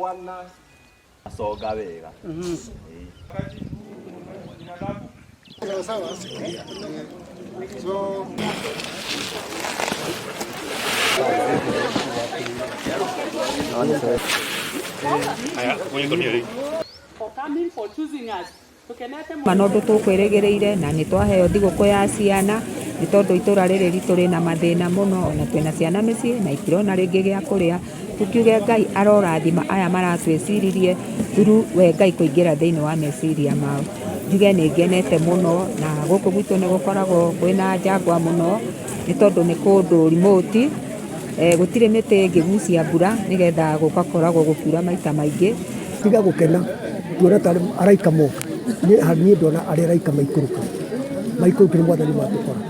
kwana asoga wega. Sawa. So Manondo tukweregereire na ni twaheo thiguku ya ciana ni tondu itura riri ritu rina mathina muno ona twina ciana micii na itirona ringi gia kuria tukiuge Ngai arorathima aya maratwiciririe through we Ngai kuingira thiini wa meciria mao njuge ni ngenete muno na guku gwitu ni gukoragwo kwina njangwa muno ni tondu ni kundu remote gutire miti ngigucia mbura nigetha gukakoragwo gukiura maita maingi tiga gukena tuona tari araika moka ni ndona ari araika maikuruka ni mwathani watukora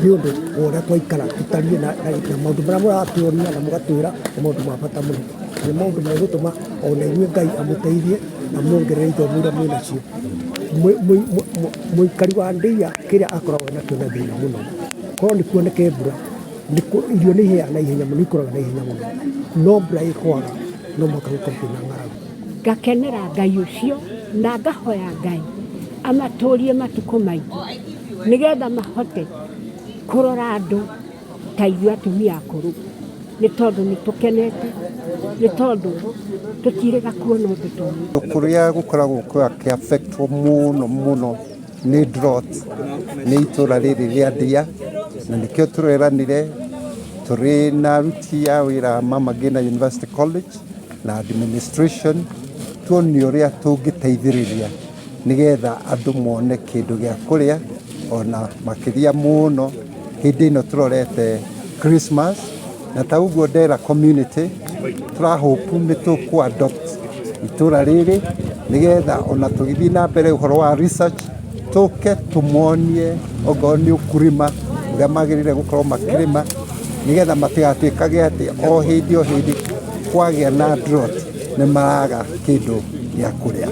ni undu ora twaikara tutarie na maundu maria muratuonia na mugatwira ni maundu ma bata muno ni maundu megutuma ona inyuĩ Ngai amuteithie na muongerere ithomo iria mwinacio muikari wa Ndeiya kiria akoragwo nakio na thina muno korwo ni kuoneke mbura irio nĩ ihea na ihenya mũno ikũraga na ihenya mũno no mbura ĩkwaga no mũhaka gũkorwo kwĩna ng'aragu. Ngakenera Ngai ũcio na ngahoya Ngai amatũrie matukũ maingĩ nĩgetha mahote kũrora andũ ta ithuĩ atumia akũrũ nĩ tondũ nĩ tũkenete nĩ tondũ tũtirĩga kuona ũndũ ta ũyũ. Kũrĩa gũkoragwo gũkĩaffectwo mũno nĩ drought nĩ itũra rĩrĩ rĩa Ndeiya na nikio tureranire turi na ruti ya wira Mama Ngina University College na administration tuonio ria tungiteithiriria nigetha andu mone kindu gia kuria ona makiria muno hindi ino turorete Christmas na ta uguo Ndeiya community turahope ni tuku adopt itura riri nigetha ona tugithii na mbere uhoro wa research tuke tumonie ogoni ukurima uria magirire gukorwo makirima nigetha matigatuikage ati o hindi kwagia na drought ni maraga kindu gia kuria.